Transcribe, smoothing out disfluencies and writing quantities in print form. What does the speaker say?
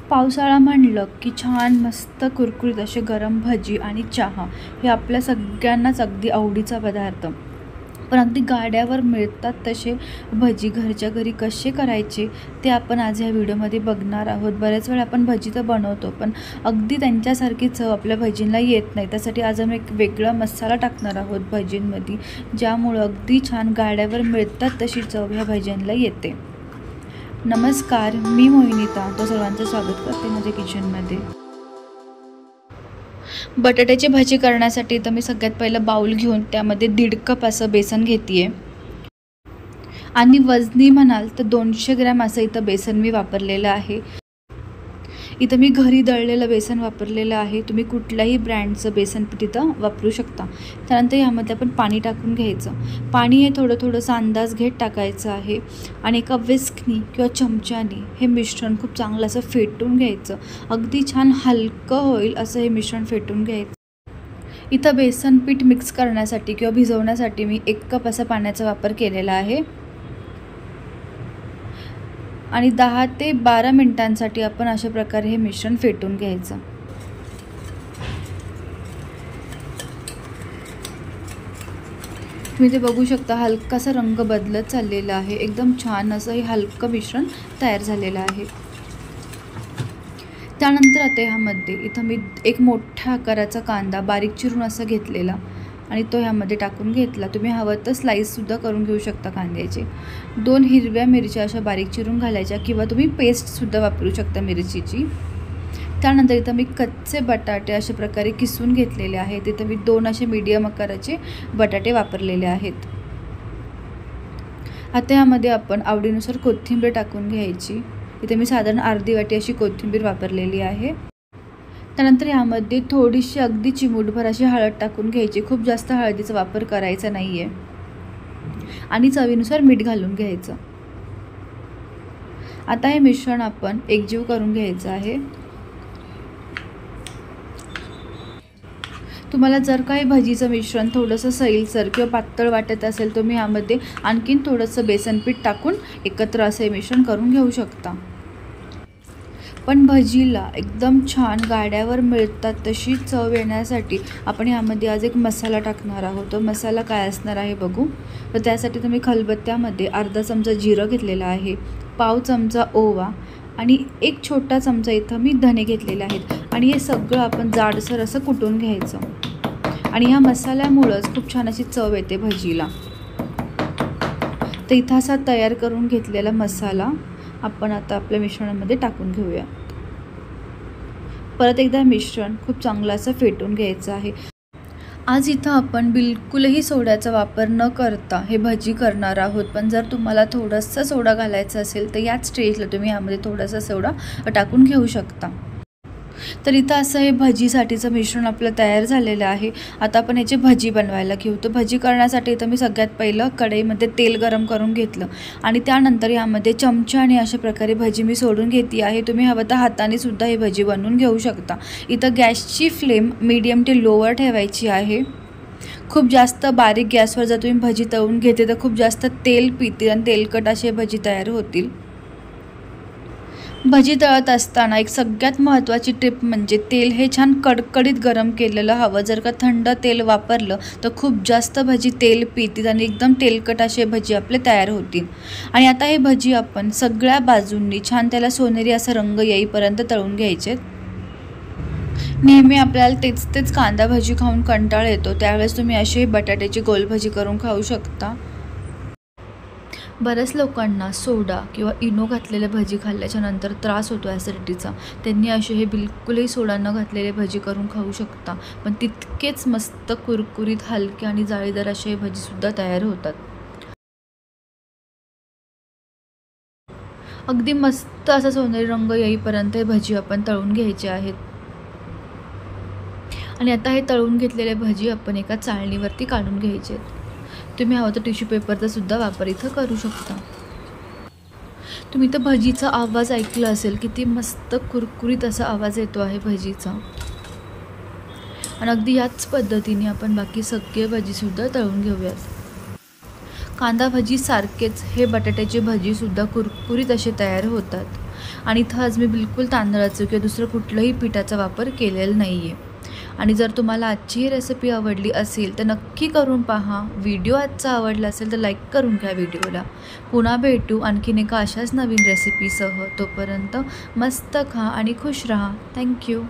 पावसाळा म्हणलं की छान मस्त कुरकुरीत असे गरम भजी आणि चहा हे आपल्या सगळ्यांनाच अगदी आवडीचा पदार्थ. पण अगदी गाड्यावर मिळतात तसे भजी घरच्या घरी कसे करायचे ते आपण आज ह्या व्हिडिओमध्ये बघणार आहोत. बरेच वेळा आपण भजी तर बनवतो पण अगदी त्यांच्यासारखी चव आपल्या भजींना येत नाही. त्यासाठी आज आम्ही एक वेगळा मसाला टाकणार आहोत भजींमध्ये, ज्यामुळं अगदी छान गाड्यावर मिळतात तशी चव ह्या भजींना येते. नमस्कार, मी मोहिनीता, तो सर्वांचं स्वागत करते माझ्या किचनमध्ये. बटाट्याची भाजी करण्यासाठी तर मी सगळ्यात पहिलं बाउल घेऊन त्यामध्ये 1.5 कप असं बेसन घेते आणि वजनी म्हणाल तर 200 ग्रॅम असं इथं बेसन मी वापरलेलं आहे. इथं मी घरी दळलेलं बेसन वापरलेलं आहे. तुम्ही कुठल्याही ब्रँडचं बेसन पीठ इथं वापरू शकता. त्यानंतर यामध्ये आपण पाणी टाकून घ्यायचं. पाणी हे थोडंसं अंदाज घेत टाकायचं आहे आणि एका विस्कनी किंवा चमच्याने हे मिश्रण खूप चांगलं असं फेटून घ्यायचं. अगदी छान हलकं होईल असं हे मिश्रण फेटून घ्यायचं. इथं बेसन पीठ मिक्स करण्यासाठी किंवा भिजवण्यासाठी मी 1 कप असा पाण्याचा वापर केलेला आहे आणि 10 ते 12 मिनिटांसाठी आपण अशा प्रकारे हे मिश्रण फेटून घ्यायचं. तुम्ही ते बघू शकता, हलकासा रंग बदलत चाललेला आहे. एकदम छान असं हे हलकं मिश्रण तयार झालेलं आहे. त्यानंतर आता ह्यामध्ये इथं मी एक मोठ्या आकाराचा कांदा बारीक चिरून असा घेतलेला आणि तो ह्यामध्ये टाकून घेतला. तुम्ही हवं तर स्लाईससुद्धा करून घेऊ शकता कांद्याचे. 2 हिरव्या मिरच्या अशा बारीक चिरून घालायच्या किंवा तुम्ही पेस्टसुद्धा वापरू शकता मिरचीची. त्यानंतर इथं मी कच्चे बटाटे अशा प्रकारे किसून घेतलेले आहेत. इथं मी 2 असे मीडियम आकाराचे बटाटे वापरलेले आहेत. आता ह्यामध्ये आपण आवडीनुसार कोथिंबीर टाकून घ्यायची. इथे मी साधारण अर्धी वाटी अशी कोथिंबीर वापरलेली आहे. त्यानंतर यामध्ये थोडीशी अगदी चिमूटभर अशी हळद टाकून घ्यायची. खूप जास्त हळदीचा वापर करायचा नाही आहे आणि चवीनुसार मीठ घालून घ्यायचं. आता हे मिश्रण आपण एकजीव करून घ्यायचं आहे. तुम्हाला जर काही भजीचं मिश्रण थोडंसं सैलसर किंवा पातळ वाटत असेल तुम्ही यामध्ये आणखीन थोडंसं बेसन पीठ टाकून एकत्र असे मिश्रण करून घेऊ शकता. पण भजीला एकदम छान गाड्यावर मिळतात तशी चव येण्यासाठी आपण यामध्ये आज एक मसाला टाकणार आहोत. तो मसाला काय असणार आहे बघू. तर त्यासाठी तुम्ही खलबत्त्यामध्ये अर्धा चमचा जिरं घेतलेला आहे, पाव चमचा ओवा आणि 1 छोटा चमचा इथं मी धने घेतलेले आहेत आणि हे सगळं आपण जाडसर असं कुटून घ्यायचं. आणि ह्या मसाल्यामुळंच खूप छान अशी चव येते भजीला. तर इथं असा तयार करून घेतलेला मसाला आपण आता आपल्या मिश्रणामध्ये टाकून घेऊया. परत एकदा मिश्रण खूप चांगलं असं फेटून घ्यायचं आहे. आज इथं आपण बिलकुलही सोड्याचा वापर न करता हे भजी करणार आहोत. पण जर तुम्हाला थोडंसं सोडा घालायचं असेल तर याच स्टेजला तुम्ही यामध्ये थोडासा सोडा टाकून घेऊ शकता. तर इथं असं हे भजीसाठीचं मिश्रण आपलं तयार झालेलं आहे. आता आपण याची भजी बनवायला घेऊ. तर भजी करण्यासाठी इथं मी सगळ्यात पहिलं कढईमध्ये तेल गरम करून घेतलं आणि त्यानंतर यामध्ये चमच्याने अशा प्रकारे भजी मी सोडून घेते आहे. तुम्ही हवं तर हाताने सुद्धा ही भजी बनवून घेऊ शकता. इथं गॅसची फ्लेम मीडियम ते लोवर ठेवायची आहे. खूप जास्त बारीक गॅसवर जर तुम्ही भजी तळून घेते तर खूप जास्त तेल पितील आणि तेलकट असे भजी तयार होतील. भजी तळत असताना एक सगळ्यात महत्त्वाची टिप म्हणजे तेल हे छान कडकडीत गरम केलेलं हवं. जर का थंड तेल वापरलं तर खूप जास्त भजी तेल पितील आणि एकदम तेलकट असे भजी आपले तयार होतील. आणि आता हे भजी आपण सगळ्या बाजूंनी छान त्याला सोनेरी असा रंग येईपर्यंत तळून घ्यायचे. नेहमी आपल्याला तेच कांदा भजी खाऊन कंटाळा येतो, त्यावेळेस तुम्ही अशी बटाट्याची गोलभजी करून खाऊ शकता. बऱ्याच लोकांना सोडा किंवा इनो घातलेले भजी खाल्ल्याच्या नंतर त्रास होतो ॲसिडिटीचा. त्यांनी असे हे बिलकुलही सोडा न घातलेले भजी करून खाऊ शकता. पण तितकेच मस्त कुरकुरीत हलके आणि जाळीदार असे हे भजीसुद्धा तयार होतात. अगदी मस्त असा सोनेरी रंग येईपर्यंत हे भजी आपण तळून घ्यायचे आहेत. आणि आता हे तळून घेतलेले भजी आपण एका चाळणीवरती काढून घ्यायचे आहेत. तुम्ही हवं तर टिश्यू पेपरचा सुद्धा वापर इथं करू शकता. तुम्ही तर भजीचा आवाज ऐकला असेल, किती मस्त कुरकुरीत असा आवाज येतो आहे भजीचा. आणि अगदी याच पद्धतीने आपण बाकी सगळे भजीसुद्धा तळून घेऊयात. कांदा भजी सारखेच हे बटाट्याची भजीसुद्धा कुरकुरीत असे तयार होतात. आणि इथं आज मी बिलकुल तांदळाचं किंवा दुसरं कुठलंही पिठाचा वापर केलेला नाही आहे. आणि जर तुम्हाला आजची ही रेसिपी आवडली असेल तर नक्की करून पहा. व्हिडिओ आजचा आवडला असेल तर लाईक करून घ्या व्हिडिओला. पुन्हा भेटू आणखीन एका अशाच नवीन रेसिपीसह. तोपर्यंत मस्त खा आणि खुश राहा. थँक्यू.